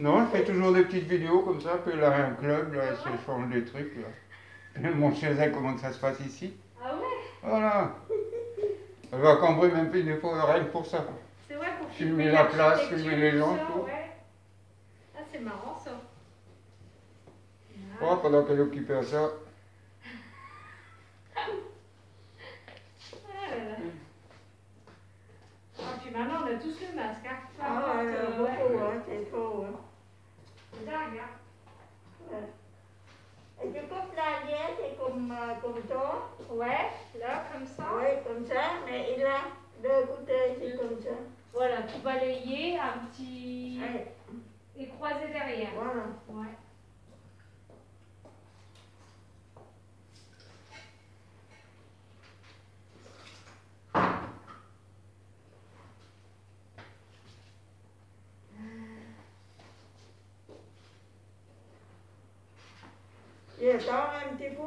Non, je fais toujours des petites vidéos comme ça, puis là, un club, là, je change des trucs, là. Elle montre chez elle comment ça se passe ici. Ah ouais? Voilà. Elle va à Cambrai même plus des fois, rien que pour ça. C'est vrai, pour Filmer la place, filmer les gens, ça, tout. ouais. Ah, c'est marrant ça. Oh, pendant qu'elle est occupée à ça. Ah là là. Ah, puis maintenant, on a tous le masque, hein. Ah ouais, beaucoup, hein, c'est trop, hein. C'est dingue, hein. Ouais. Et tu coupes la liette, c'est comme ça. Ouais, là, comme ça. Oui, comme ça, mais il a deux côtés, c'est comme ça. Voilà, tout balayé, un petit... Ouais. Et croisé derrière. Voilà. Ouais. Il attend un petit peu.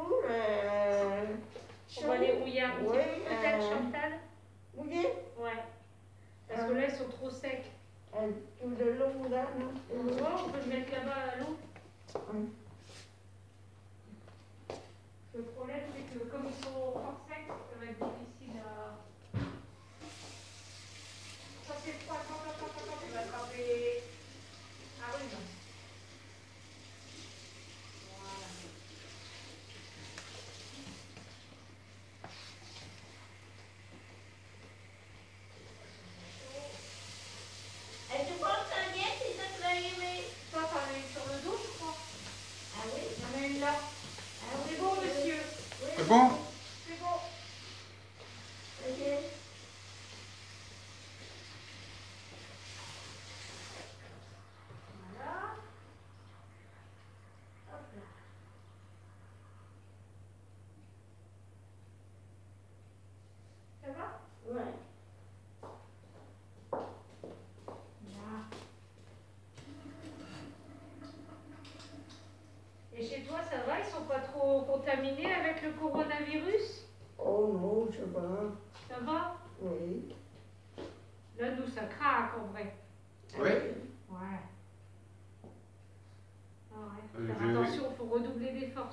On va les rouiller un petit oui, peu, peut-être, Chantal? Mouillé. Ouais. Parce que là, ils sont trop secs. Tout de l'eau là, non? Ouais, on peut le mettre là-bas à l'eau. Oui. Le problème, c'est que comme ils sont encore secs, ça va être difficile à... Ça, c'est froid. Attends, tu vas attraper un rhume. Voilà. Et tu penses à la liette, c'est ça que tu vas aimer? Toi, t'en as une sur le dos, je crois. Ah oui? Il y en a une là. Ah oui, C'est bon, monsieur. Oui. C'est bon? C'est bon. Ok. Voilà. Hop là. Ça va? Ouais. Là. Et chez toi, ça va? Ils sont pas trop contaminés avec le coronavirus? Oh non, je sais pas. Ça va? Oui. Là, nous, ça craque en vrai. Oui. Ouais. Ah ouais. Faut Euh, faire je- attention, il faut redoubler d'efforts.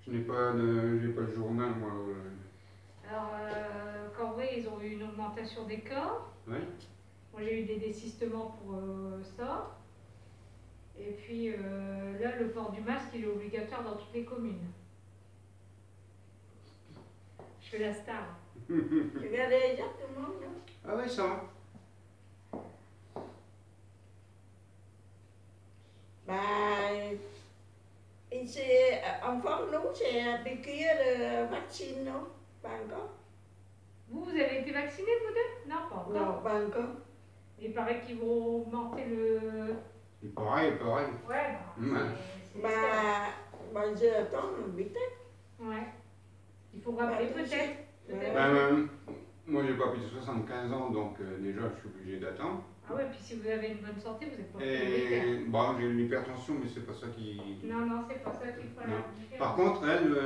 Je n'ai pas, j'ai pas le journal, moi. Alors, qu'en vrai, ils ont eu une augmentation des cas. Oui. Moi, j'ai eu des désistements pour ça. Et puis, là, le port du masque, il est obligatoire dans toutes les communes. Je fais la star. Tu regardais exactement, non? Ah oui, ça va. Bah, ici, en France, nous, c'est piqûre de vaccin, non? Pas encore? Vous avez été vaccinés, vous deux? Non, pas encore. Non, pas encore. Il paraît qu'ils vont augmenter le... C'est pareil, pareil. Ouais, Ouais. c'est Bah, j'attends, peut-être. Ouais. Il faut rappeler Bah, peut-être. Ouais. Moi, j'ai pas plus de 75 ans, donc déjà, je suis obligé d'attendre. Ah ouais, puis si vous avez une bonne santé, vous n'êtes pas prioritaire. Et bon, j'ai une hypertension, mais c'est pas ça qui. Non, non, c'est pas ça qui fera la Non. différence. Par contre, elle,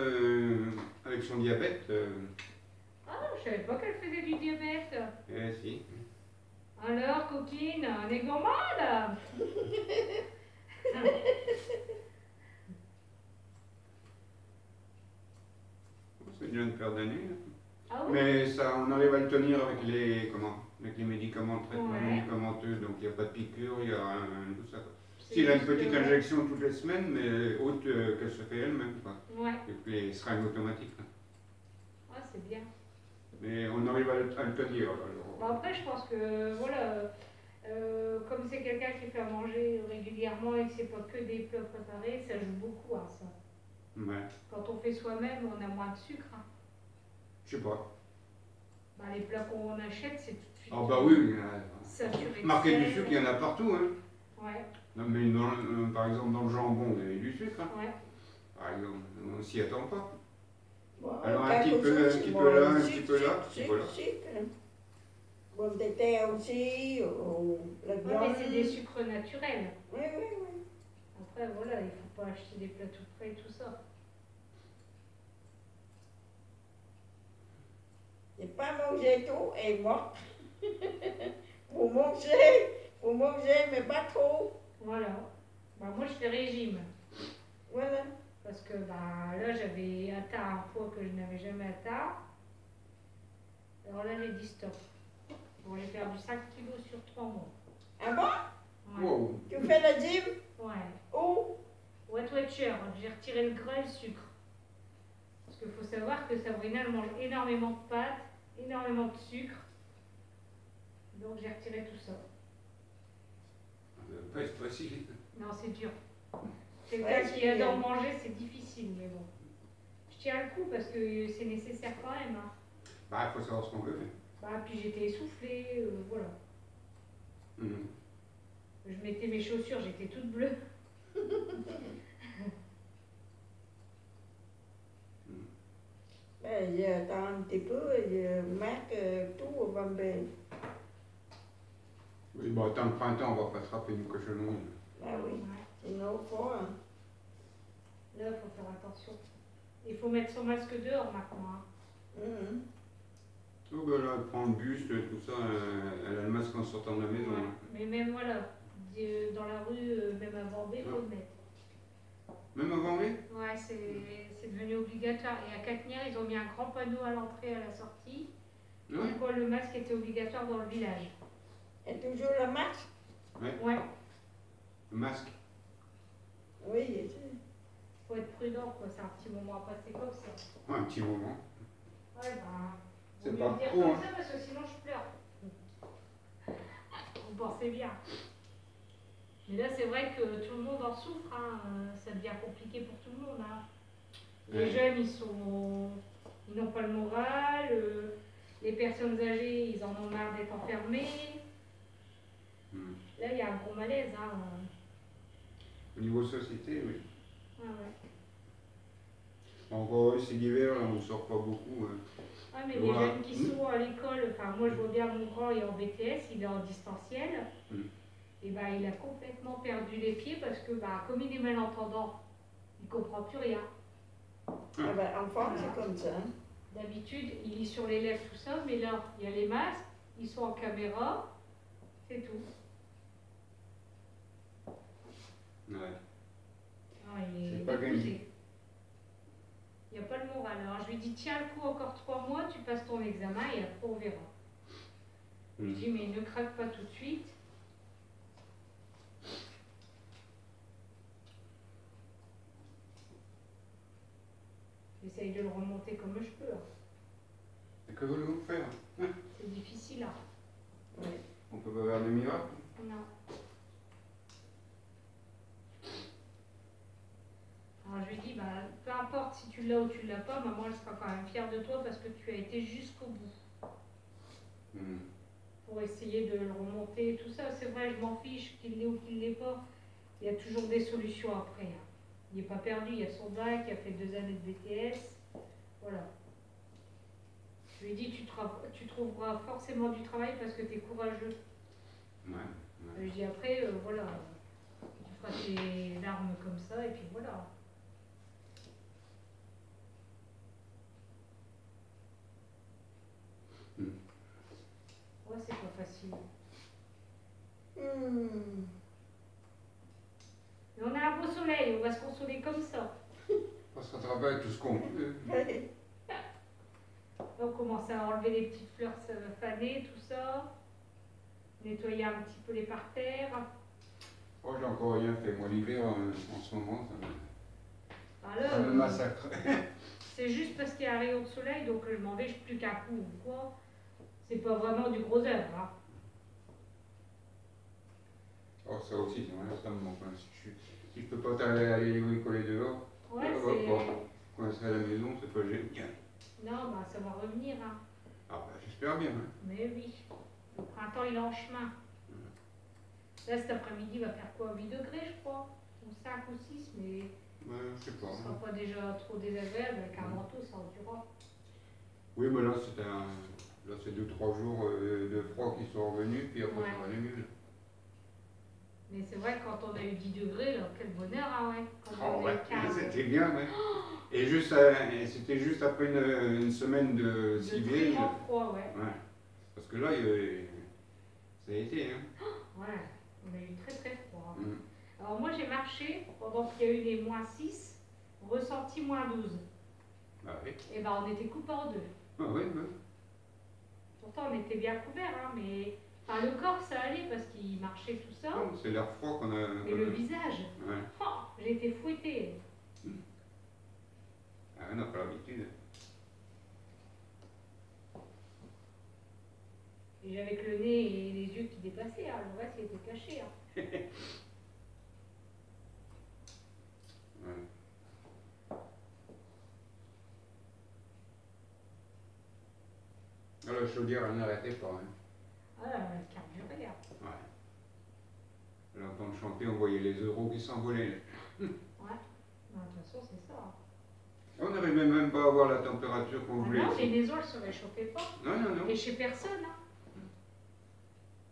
avec son diabète, Ah, je savais pas qu'elle faisait du diabète. si. Alors, coquine, on est gourmande. C'est déjà une paire d'années. Ah oui? Mais ça, on arrive à le tenir avec avec les médicaments, le traitement Ouais. médicamenteux, donc il n'y a pas de piqûre, il y a rien, tout ça. C'est S'il a une juste, petite injection toutes les semaines, mais haute qu'elle se fait elle-même, quoi. Ouais. Et puis les seringues automatiques. Là. Ah, c'est bien. Mais on arrive à le tenir. Alors. Bon, après, je pense que, voilà, comme c'est quelqu'un qui fait à manger régulièrement et que c'est pas que des plats préparés, ça joue beaucoup à ça. Ouais. Quand on fait soi-même, on a moins de sucre. Hein. Je sais pas. Bah, les plats qu'on achète, c'est tout de suite Ah bah oui, saturé de marqué du sel. sucre, il y en a partout. Hein. Ouais, Non, mais par exemple, dans le jambon, il y a du sucre. Hein. ouais. Par exemple, on s'y attend pas. Bon, Alors un quelque petit peu, chose, un petit bon, peu là, un sucre, petit peu là, sucre, voilà. sucre. Bon, des thés aussi, ou la Ouais, viande. mais c'est des sucres naturels. Oui, oui, oui. Après, voilà, il ne faut pas acheter des plats tout prêts et tout ça. Et pas manger tout et mort. Vous mangez, mais pas trop. Voilà. Bah, moi, je fais régime. Voilà. Parce que bah, là, j'avais atteint un poids que je n'avais jamais atteint. Alors là, j'ai dit stop. Bon, j'ai perdu 5 kilos sur 3 mois. Ah bon? Ouais. Wow. Tu fais la gym? Ouais. Où? Wet Watcher, j'ai retiré le gras et le sucre. Parce qu'il faut savoir que Sabrina, elle mange énormément de pâtes, énormément de sucre. Donc j'ai retiré tout ça. Ça va pas être facile. Non, c'est dur. Ouais, Quelqu'un qui c'est adore dur. manger, c'est difficile, mais bon. Je tiens le coup parce que c'est nécessaire quand même. Hein. Bah, il faut savoir ce qu'on veut. Bah, puis j'étais essoufflée, voilà. Mhm. Je mettais mes chaussures, j'étais toute bleue. Ben, attends un petit peu, Marc, tout va bien. Oui, bon, tant le printemps, on va pas attraper une cochonnerie. Ah oui, Ouais. sinon, faut, hein. Là, il faut faire attention. Il faut mettre son masque dehors maintenant. Hein. Mhm. Oh, ben là, elle prend le bus, tout ça, elle a le masque en sortant de la maison. Ouais. Hein. Mais même voilà, dans la rue, même à Vendée, il faut le mettre. Même avant, oui? Ouais, c'est devenu obligatoire. Et à Catenière, ils ont mis un grand panneau à l'entrée et à la sortie. Ouais. Comme quoi le masque était obligatoire dans le village. Et toujours la marche? Ouais, Le masque. Oui, faut être prudent, quoi. C'est un petit moment à passer comme ça. Ouais, un petit moment. Ouais, bah. C'est vaut pas mieux le dire trop, comme hein. ça parce que sinon je pleure. Vous pensez bien. Mais là, c'est vrai que tout le monde en souffre. Hein. Ça devient compliqué pour tout le monde. Hein. Les Ouais. jeunes, ils n'ont pas le moral. Les personnes âgées, ils en ont marre d'être enfermés. Mhm. Là, il y a un gros malaise. Hein. Au niveau société, oui. Ah ouais. Encore, c'est l'hiver, là, on ne sort pas beaucoup. Hein. Ah, mais Voilà. les jeunes qui sont à l'école, enfin, moi je vois bien mon grand, il est en BTS, il est en distanciel. Mm. Et ben, il a complètement perdu les pieds parce que, bah, comme il est malentendant, il comprend plus rien. ah ben, enfant, c'est comme ça. Hein. D'habitude, il lit sur les lèvres, tout ça, mais là, il y a les masques, ils sont en caméra, c'est tout. Ouais. Ah, il est C'est pas épuisé. gagné. Il n'y a pas le moral. Alors je lui dis, tiens le coup, encore 3 mois, tu passes ton examen et après on verra. Je Mhm. dis, mais ne craque pas tout de suite. J'essaye de le remonter comme je peux. Hein. Et que voulez-vous faire? Hein? C'est difficile. Hein. Ouais. On peut pas faire de miracle. Non. Alors je lui dis, bah, peu importe si tu l'as ou tu l'as pas, maman elle sera quand même fière de toi parce que tu as été jusqu'au bout. Mhm. Pour essayer de le remonter et tout ça. C'est vrai, je m'en fiche qu'il l'ait ou qu'il l'ait pas. Il y a toujours des solutions après. Hein. Il n'est pas perdu, il y a son bac, il a fait 2 années de BTS. Voilà. Je lui dis, tu trouveras forcément du travail parce que tu es courageux. Ouais. Je lui dis après, voilà, tu feras tes larmes comme ça et puis voilà. Ouais, c'est pas facile. Hmm. Mais on a un beau soleil, on va se consoler comme ça. On se rattraper avec tout ce qu'on peut. Ouais. On commence à enlever les petites fleurs fanées, tout ça. Nettoyer un petit peu les parterres. Oh, j'ai encore rien fait. Moi, l'hiver, en ce moment, Ah là, ça me massacre. c'est juste parce qu'il y a un rayon de soleil, donc je m'en vais plus qu'un coup ou quoi. C'est pas vraiment du gros œuvre. Hein. Oh, ça aussi, ça me manque. Hein. Si je peux pas aller bricoler dehors, Ouais, ça va pas. Coincé à la maison, c'est pas génial. Non, bah ça va revenir. Hein. Ah, bah, j'espère bien. Hein. Mais oui, le printemps il est en chemin. Là, cet après-midi, il va faire quoi? 8 degrés, je crois. Ou 5 ou 6, mais Ouais, je sais pas. ce sera pas déjà trop désagréable. Avec un manteau, ça durera. Oui, mais là, là c'est 2-3 jours de froid qui sont revenus, puis après, Ouais. ça va aller mieux. Mais c'est vrai que quand on a eu 10 degrés, là, quel bonheur, hein, ouais. Quand Oh, on a ouais, eu 15, c'était bien, ouais. Et c'était juste après une semaine de de civil. très grand froid, ouais. Ouais. Parce que là, ça a été, hein. Ouais, on a eu très très froid. Mm. Alors moi j'ai marché pendant qu'il y a eu les -6, ressenti -12. Ah oui. Et ben on était coupés en deux. Ah oui, oui. Pourtant on était bien couverts, hein, mais enfin, le corps ça allait parce qu'il marchait tout ça. Non, c'est l'air froid qu'on a. Mais le visage, Ouais. oh, j'ai été fouettée. Ah, on n'a pas l'habitude. Et j'avais que le nez et les yeux qui dépassaient, hein. Le reste il était caché. Hein. Ouais. Ah, la chaudière, elle n'arrêtait pas. Hein. Ah là, elle carburait. Hein. Ouais. Là, quand on chantait, on voyait les euros qui s'envolaient. Ouais, bah, de toute façon c'est ça. Hein. On n'arrivait même pas à avoir la température qu'on Ah voulait. non, ici. les maisons elles se réchauffaient pas. Non, non, non. Et chez personne. Hein.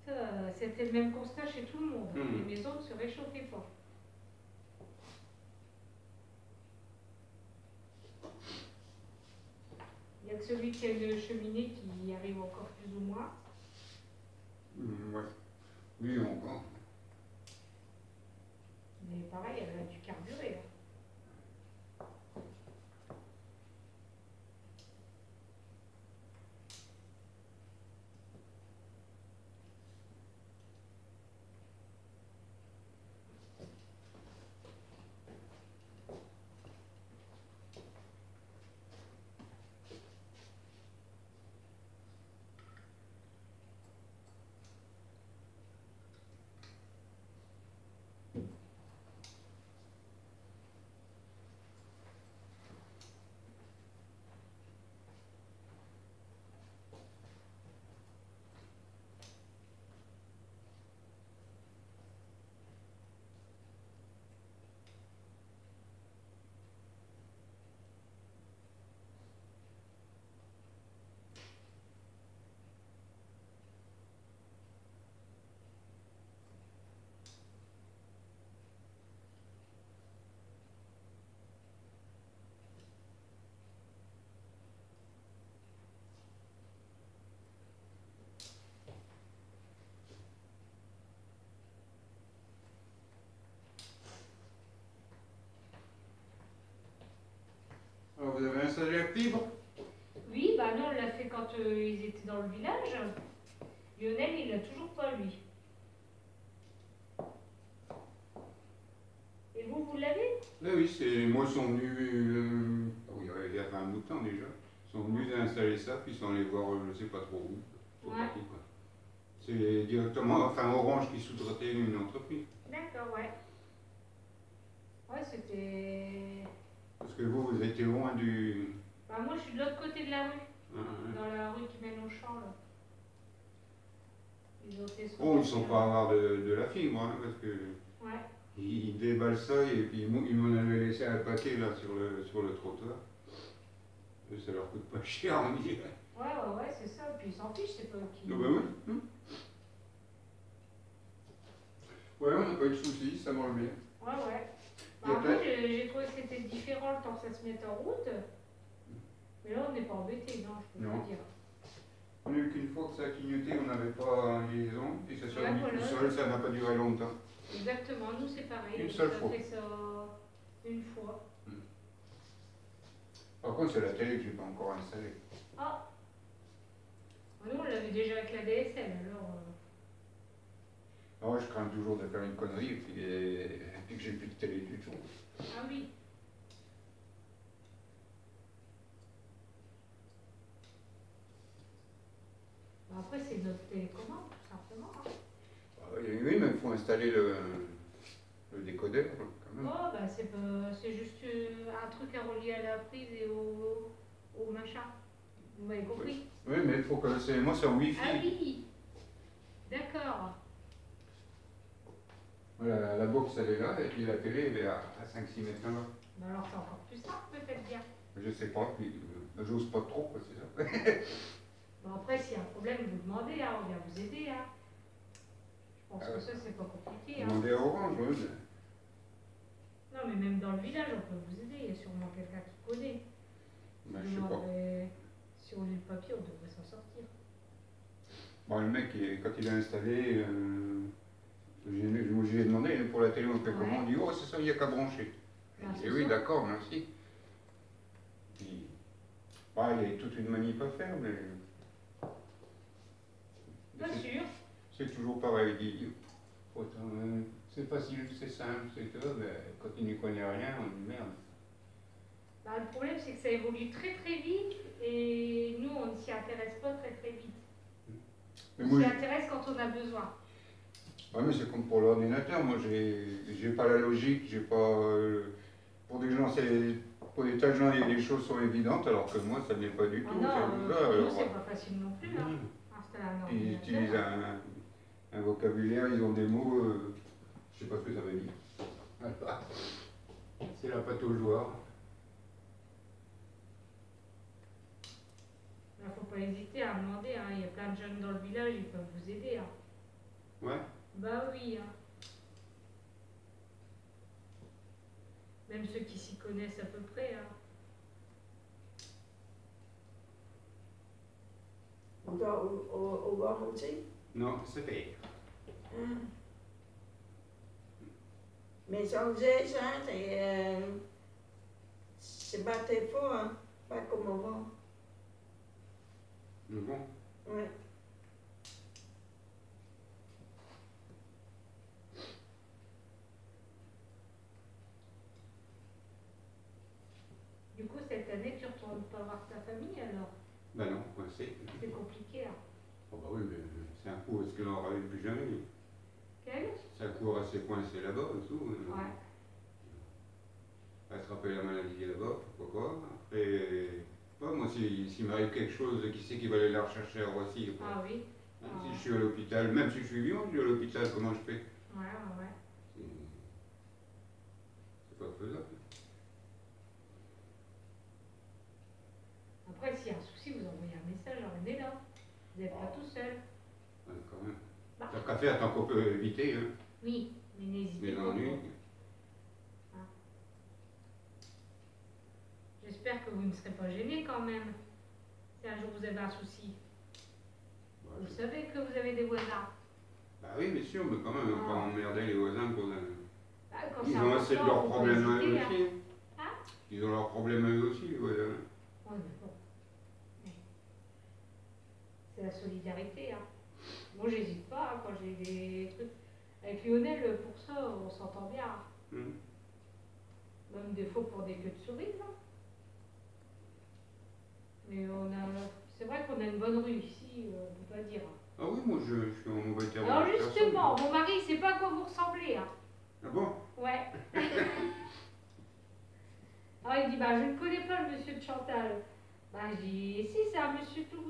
Ça, c'était le même constat chez tout le monde. Les maisons ne se réchauffaient pas. Il n'y a que celui qui a une cheminée qui y arrive encore plus ou moins. Ouais. Oui, encore. Mais pareil, elle a dû carburer. Hein. Alors, vous avez installé la fibre? Oui, bah non, on l'a fait quand ils étaient dans le village. Lionel, il l'a toujours pas, lui. Et vous, vous l'avez? Oui, c'est. Moi, ils sont venus. Oui, il y avait un bout de temps déjà. Ils sont venus installer ça, puis ils sont allés voir, je sais pas trop où. Ils sont Ouais. partis, quoi. C'est directement, enfin, Orange qui sous-traitait une entreprise. D'accord, ouais. Ouais, c'était... Parce que vous étiez loin du. Bah moi, je suis de l'autre côté de la rue. Hein, Dans la rue qui mène au champ, là. Ils ont été Oh, ils sont pas avoir de la fibre, hein, parce que. Ouais. Ils déballent ça et puis ils m'en avaient laissé un paquet là sur le trottoir. Et ça leur coûte pas cher, on dirait. Ouais, c'est ça. Puis ils s'en fichent, c'est pas eux qui... Ah bah oui. Ouais, on n'a pas eu de soucis, ça marche bien. Ouais. Il y a Bah, après, j'ai trouvé que c'était différent le temps que ça se mette en route. Mais là, on n'est pas embêté, non, je peux Non. pas dire. On a eu qu'une fois que ça a clignoté, on n'avait pas en liaison, et ça s'est Ouais, remis voilà. tout seul, ça n'a pas duré longtemps. Exactement, nous c'est pareil. Une seule ça fois. fait ça une fois. Par contre, c'est la télé que j'ai pas encore installée. Ah nous, on l'avait déjà avec la DSL, alors... Alors, je crains toujours de faire une connerie et puis que j'ai plus de télé du tout. Ah oui. Bah, après, c'est notre télécommande, tout simplement. Hein. Oui, mais il faut installer le décodeur quand même. Oh, bah c'est juste un truc à relier à la prise et au machin. Vous m'avez compris? Oui, mais il faut que c'est. Moi, c'est en Wi-Fi. Ah oui. D'accord. Voilà, la box elle est là et puis la télé elle est à 5-6 mètres là. Bah alors c'est encore plus simple, peut-être bien. Je sais pas, puis j'ose pas trop, quoi, c'est ça. Bon, après, s'il y a un problème, vous demandez, hein, on vient vous aider. Hein. Je pense que ça, c'est pas compliqué. Hein. Demandez à Orange, oui. Non, mais même dans le village, on peut vous aider. Il y a sûrement quelqu'un qui connaît. Ben, je sais pas. Si on lit le papier, on devrait s'en sortir. Bon, le mec, quand il a installé, Je lui ai demandé pour la télé, on fait comment? On dit, oh, c'est ça, il n'y a qu'à brancher. Ah, Je c'est dis, oui, ça. d'accord, merci. Puis, bah, il y a toute une manip à faire, mais. Bien sûr. C'est toujours pareil. Il dit, c'est facile, c'est simple, c'est tout. Mais quand il n'y connaît rien, on dit merde. Bah, le problème, c'est que ça évolue très très vite et nous, on ne s'y intéresse pas très très vite. Mais On moi, s'y intéresse quand on a besoin. ouais, mais c'est comme pour l'ordinateur. Moi, j'ai pas la logique, j'ai pas. Pour des gens, pour des tas de gens, des choses sont évidentes, alors que moi, ça n'est pas du Ah tout. non, C'est ça, pour nous, alors, c'est pas facile non plus. Hein. Installer un ils ordinateur. utilisent un vocabulaire, ils ont des mots, je sais pas ce que ça veut dire. Voilà. C'est la pâte aux joueurs. Il ne faut pas hésiter à demander. Hein. Il y a plein de jeunes dans le village, ils peuvent vous aider. Hein. Ouais. Bah oui. Hein. Même ceux qui s'y connaissent à peu près. Hein. Au bord aussi? Non, c'est fait. Mais ça faisait ça, c'est battu fort, hein? Pas comme avant. Bon. Ouais. Du coup, cette année, tu ne retournes pas voir ta famille alors? Ben non, ouais, c'est compliqué. Hein. Oh bah oui, mais c'est un coup, est-ce que l'on n'en plus jamais? Quel? Ça court à ses coincés là-bas et tout. Ouais. Attraper la maladie là-bas, pourquoi quoi. Après, moi, s'il m'arrive quelque chose, qui c'est qui va aller la rechercher à Roissy? Ah oui. Si je suis à l'hôpital, même si je suis vivant, je suis à l'hôpital, comment je fais? Ouais. C'est pas faisable. Après, s'il y a un souci, vous envoyez un message, on est là. Vous n'êtes pas tout seul. Ouais, quand même. Bah. T'as qu'à faire tant qu'on peut éviter. Hein. Oui, mais n'hésitez Les pas. ennuis. Hein. J'espère que vous ne serez pas gênés quand même. Si un jour vous avez un souci. Bah, Vous savez que vous avez des voisins. Bah oui, bien sûr, mais quand même, on va pas emmerder les voisins pour la... Bah, quand Ils c'est ont assez de important, leurs faut pas problèmes à eux hésiter, aussi. Hein. Ils ont leurs problèmes à eux aussi, les voisins. Ouais, mais bon. C'est la solidarité. Hein. Moi, j'hésite pas hein, quand j'ai des trucs. Avec Lionel, pour ça, on s'entend bien. Même des fois pour des queues de souris. Hein. Mais c'est vrai qu'on a une bonne rue ici, on ne peut pas dire. Hein. Ah oui, moi je suis en mauvais terme. Alors justement, mon mari, il sait pas à quoi vous ressemblez. Hein. Ah bon? Ouais. Alors il dit, bah je ne connais pas le monsieur de Chantal. Bah je dis, si c'est un monsieur tout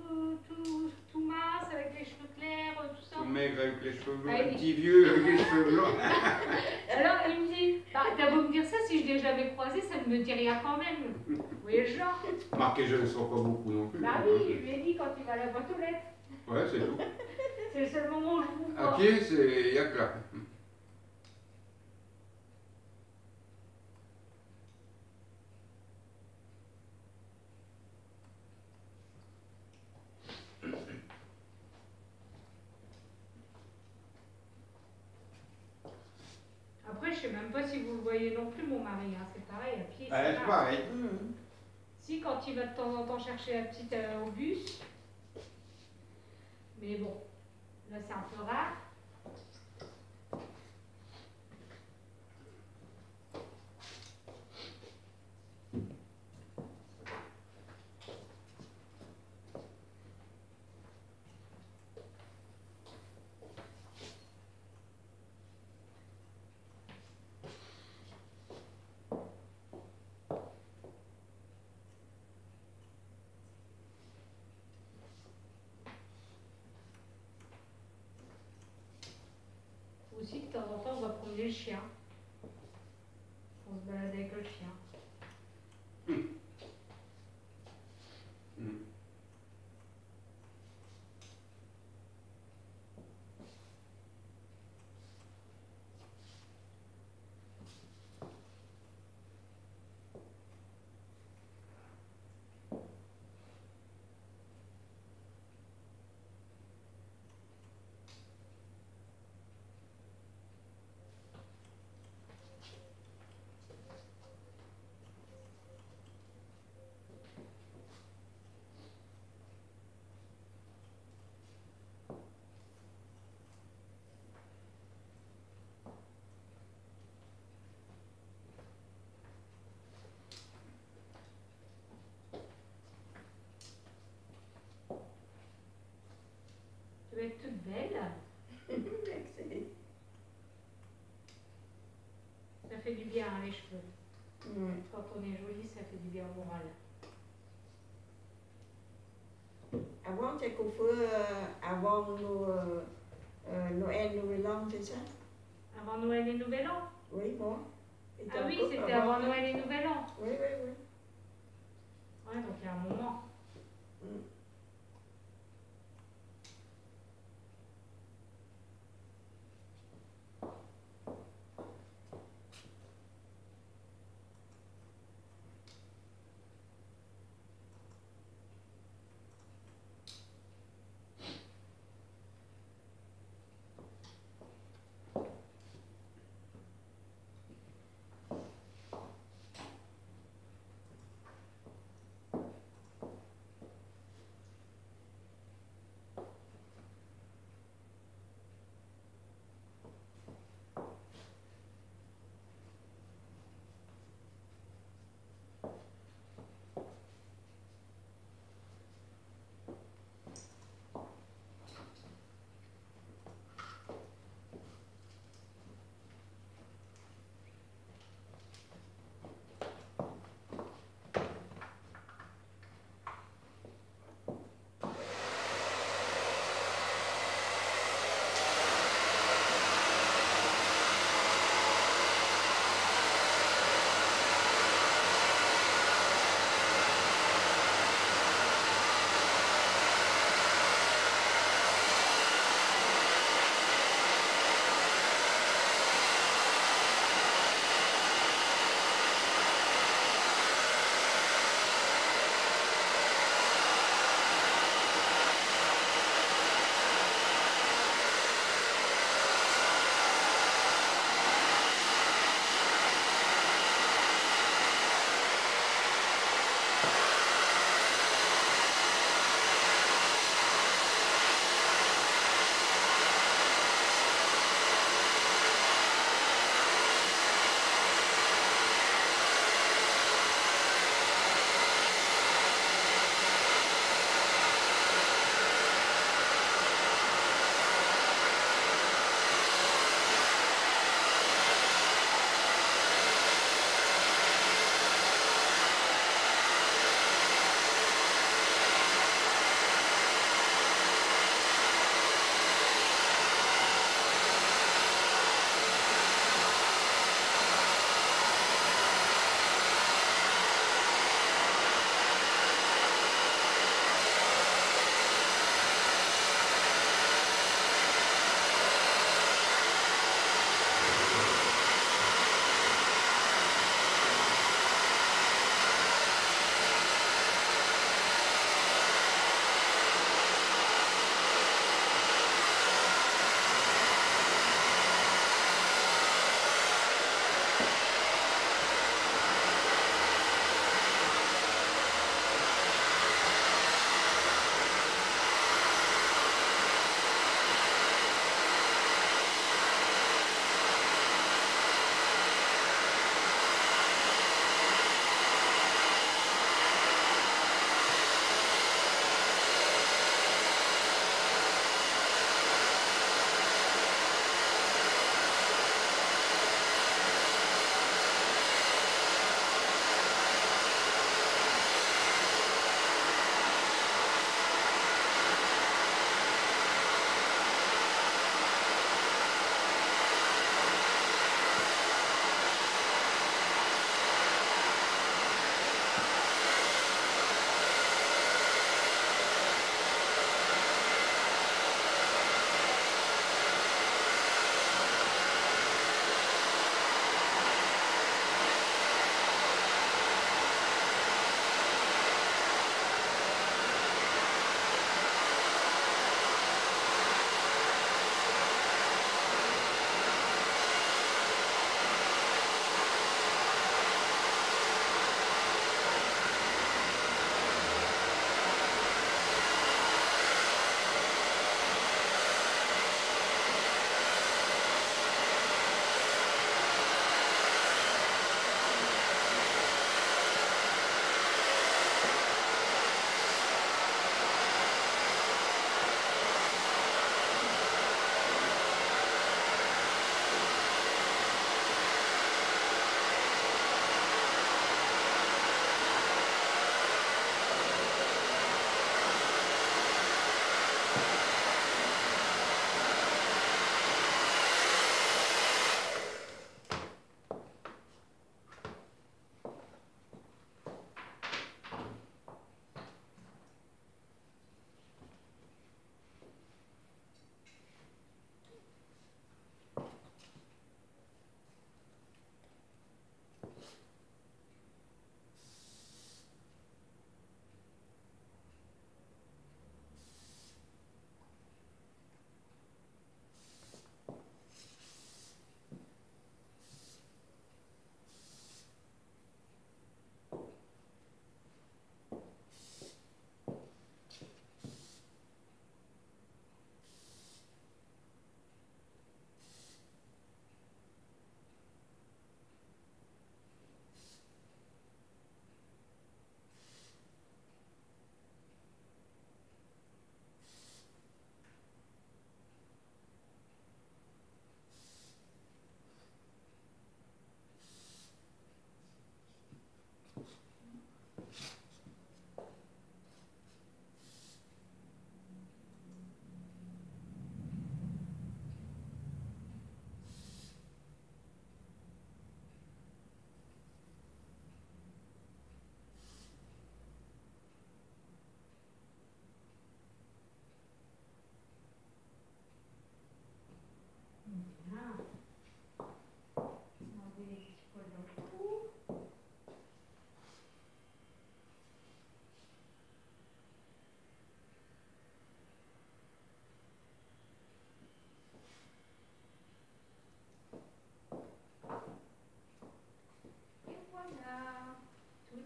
mince, avec les cheveux clairs, tout ça. Tout maigre avec les cheveux blancs, Ah, un petit vieux avec les cheveux blancs. Alors il me dit, bah t'as beau me dire ça, si je l'ai jamais croisé, ça ne me dit rien quand même. Vous voyez le genre? Marqué, je ne sors pas beaucoup non plus. Bah oui, je lui ai dit quand il va à la boîte aux lettres. Ouais, c'est tout. C'est le seul moment où je vous vois. À pied, il n'y a que là. Après, je sais même pas si vous le voyez non plus, mon mari. Hein. C'est pareil, à pied. C'est pareil. Si, quand il va de temps en temps chercher la petite au bus. Mais bon, là c'est un peu rare. Aussi, de temps en temps, on va promener le chien. On se balade avec le chien. doit être toute belle. Merci. Ça fait du bien, hein, les cheveux. Ouais. Quand on est jolie, ça fait du bien au moral. Avant, c'est coiffeur avant Noël, Nouvel An, c'est ça? Avant Noël et Nouvel An? Oui, moi. Et Ah oui, encore c'était avant Noël et Nouvel An. Oui, oui, oui. Ouais, donc il y a un moment. Mm.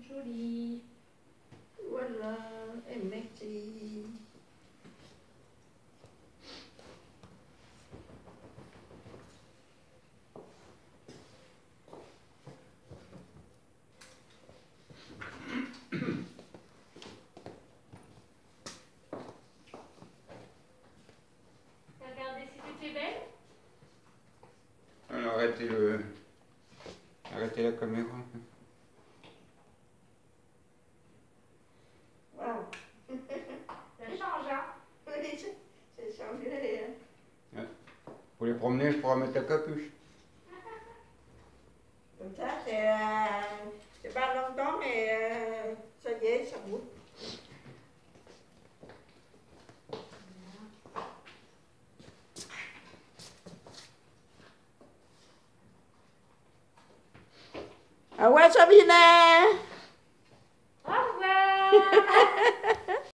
jolies. Voilà, et merci. Regardez si c'était belle. Alors, arrêtez la caméra. Wow. Ça change, hein? Oui, c'est changé. Pour les promener, je pourrais mettre la capuche. Comme ça, c'est pas longtemps, mais ça y est, ça roule. Ah ouais, Sabine!